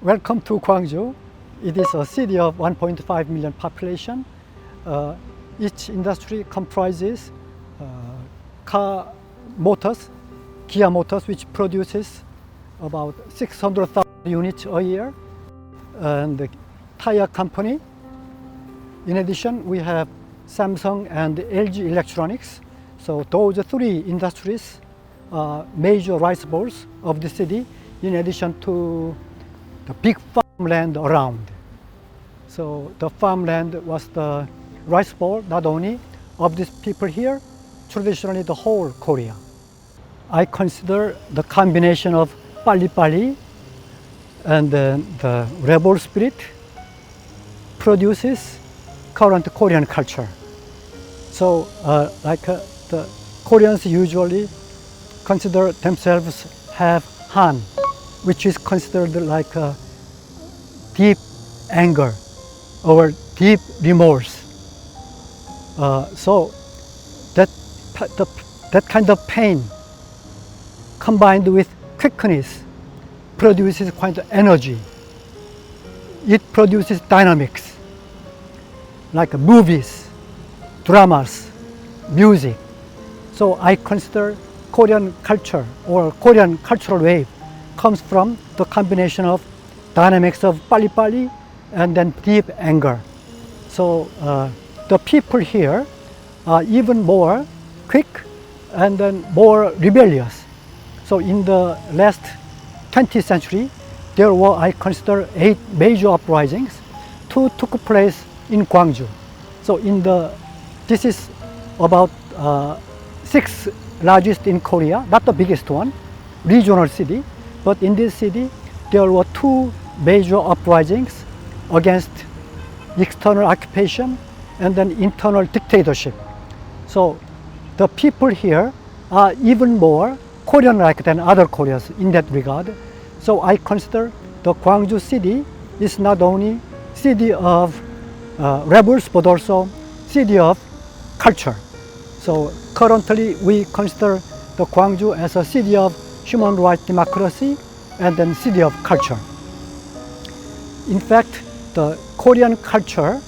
Welcome to Gwangju. It is a city of 1.5 million population. Each industry comprises car motors, Kia Motors, which produces about 600,000 units a year, and the tire company. In addition, we have Samsung and LG Electronics. So those three industries are major rice bowls of the city, in addition to the big farmland around. So the farmland was the rice bowl, not only of these people here, traditionally the whole Korea. I consider the combination of 빨리빨리 and the rebel spirit produces current Korean culture. So the Koreans usually consider themselves have Han, which is considered like a deep anger or deep remorse. So that kind of pain combined with quickness produces quite energy. It produces dynamics, like movies, dramas, music. So I consider Korean culture or Korean cultural wave comes from the combination of dynamics of 빨리빨리 and then deep anger. So the people here are even more quick and then more rebellious. So in the last 20th century, there were, I consider, 8 major uprisings. 2 took place in Gwangju. So this is about 6th largest in Korea, not the biggest one, regional city. But in this city, there were 2 major uprisings against external occupation and then internal dictatorship. So the people here are even more Korean-like than other Koreans in that regard. So I consider the Gwangju city is not only city of rebels, but also city of culture. So currently we consider the Gwangju as a city of human rights democracy and then city of culture. In fact, the Korean culture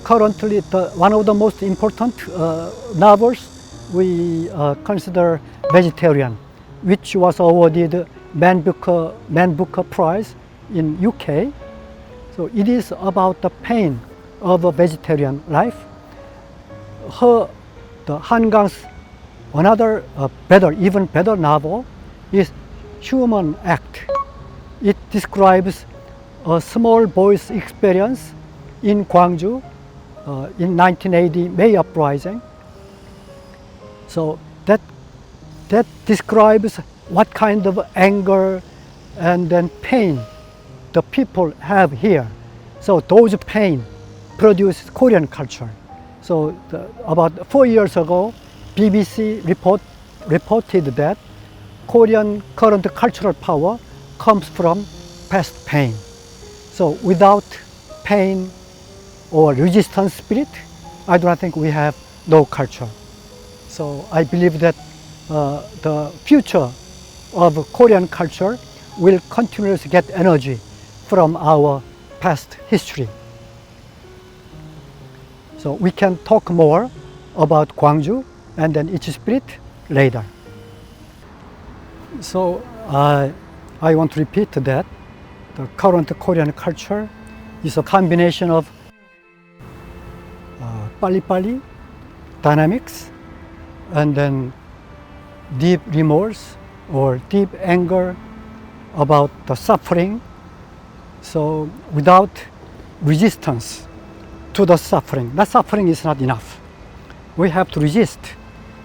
currently one of the most important novels we consider Vegetarian, which was awarded Man Booker Prize in UK. So it is about the pain of a vegetarian life. The Han Kang's another even better novel is Human Act. It describes a small boy's experience in Gwangju in 1980 May uprising. So that describes what kind of anger and then pain the people have here. So those pain produce Korean culture. So about 4 years ago, BBC reported that Korean current cultural power comes from past pain. So without pain or resistance spirit, I do not think we have no culture. So I believe that the future of Korean culture will continuously get energy from our past history. So we can talk more about Gwangju and then its spirit later. So I want to repeat that the current Korean culture is a combination of 빨리빨리, dynamics, and then deep remorse or deep anger about the suffering. So without resistance to the suffering, that suffering is not enough. We have to resist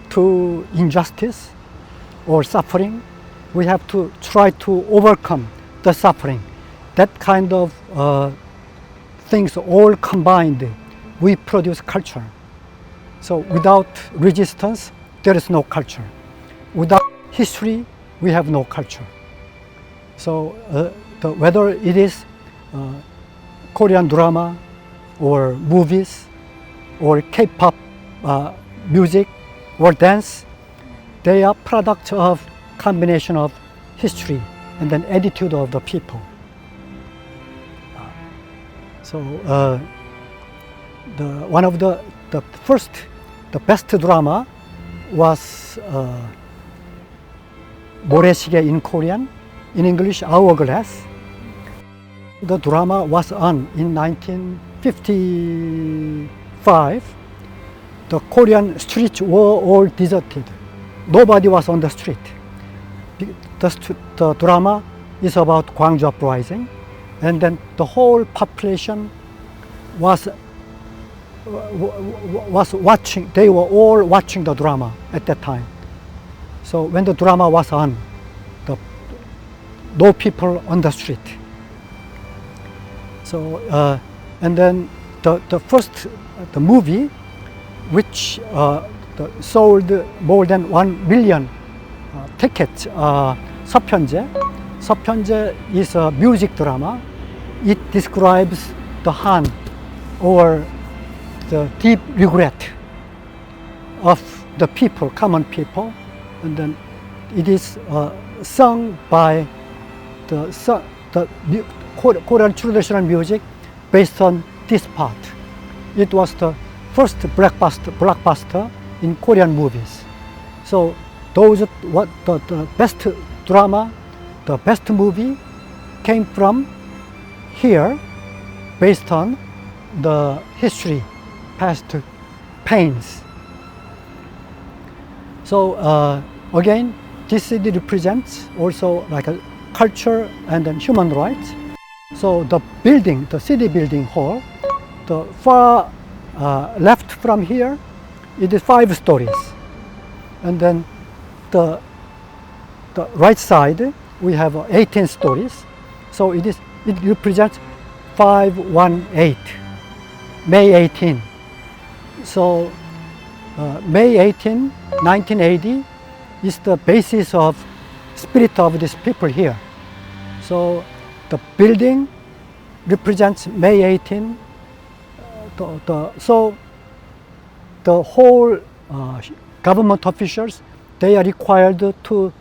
to injustice or suffering. We have to try to overcome the suffering. That kind of things all combined, we produce culture. So without resistance, there is no culture. Without history, we have no culture. So whether it is Korean drama or movies or K-pop music or dance, they are products of combination of history and then attitude of the people. So one of the best drama was 모래시계 in Korean, in English Hourglass. The drama was on in 1955. The Korean streets were all deserted. Nobody was on the street. The drama is about Gwangju uprising, and then the whole population was watching. They were all watching the drama at that time. So when the drama was on, no people on the street. So and then the movie, which sold more than 1 million tickets, 서편제. 서편제 is a music drama. It describes the harm or the deep regret of the people, common people, and then it is sung by the Korean traditional music based on this part. It was the first blockbuster in Korean movies. So those what the best drama, the best movie came from here, based on the history, past pains. So again, this city represents also like a culture and then human rights. So the building, the city building hall, the far left from here, it is 5 stories, and then the right side we have 18 stories. So it represents 518, May 18. So May 18, 1980 is the basis of spirit of these people here. So the building represents May 18. So the whole government officials, they are required to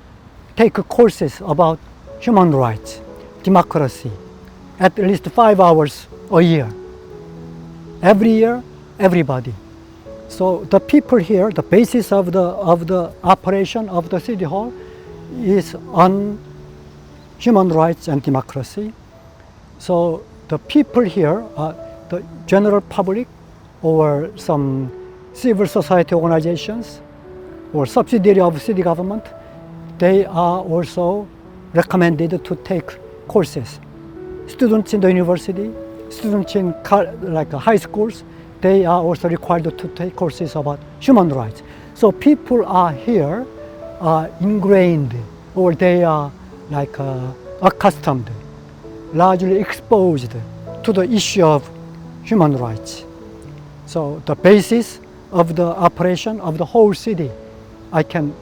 take courses about human rights, democracy, at least 5 hours a year. Every year, everybody. So the people here, the basis of the operation of the city hall is on human rights and democracy. So the people here, the general public or some civil society organizations or subsidiary of city government, they are also recommended to take courses. Students in the university, students in like high schools, they are also required to take courses about human rights. So people are here ingrained, or they are like accustomed, largely exposed to the issue of human rights. So the basis of the operation of the whole city, I can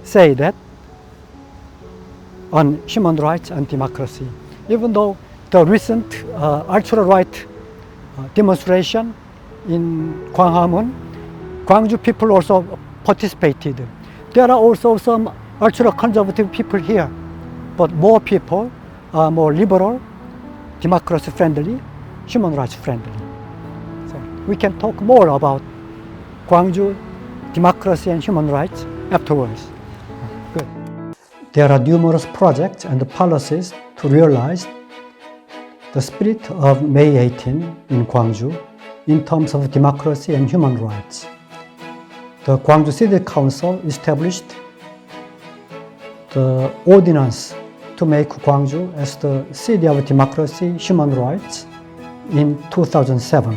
say that, on human rights and democracy. Even though the recent ultra-right demonstration in Gwanghwamun, Gwangju people also participated. There are also some ultra-conservative people here, but more people are more liberal, democracy-friendly, human rights-friendly. So we can talk more about Gwangju, democracy and human rights afterwards. Good. There are numerous projects and policies to realize the spirit of May 18 in Gwangju in terms of democracy and human rights. The Gwangju City Council established the ordinance to make Gwangju as the city of democracy, human rights in 2007.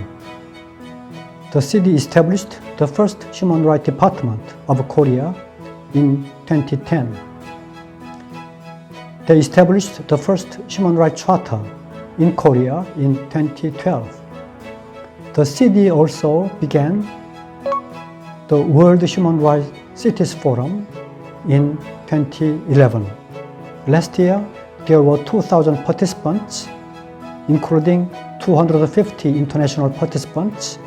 The city established the first human rights department of Korea in 2010. They established the first human rights charter in Korea in 2012. The city also began the World Human Rights Cities Forum in 2011. Last year, there were 2,000 participants, including 250 international participants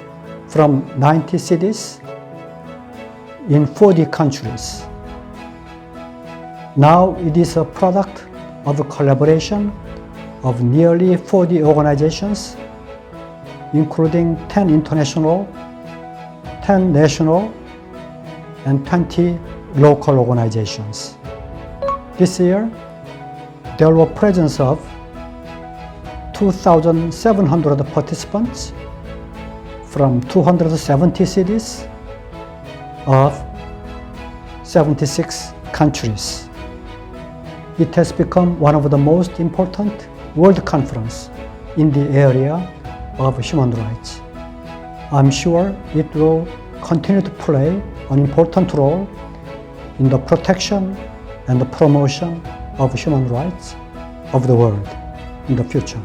from 90 cities in 40 countries. Now it is a product of a collaboration of nearly 40 organizations including 10 international, 10 national, and 20 local organizations. This year, there were presence of 2,700 participants from 270 cities of 76 countries. It has become one of the most important world conference in the area of human rights. I'm sure it will continue to play an important role in the protection and the promotion of human rights of the world in the future.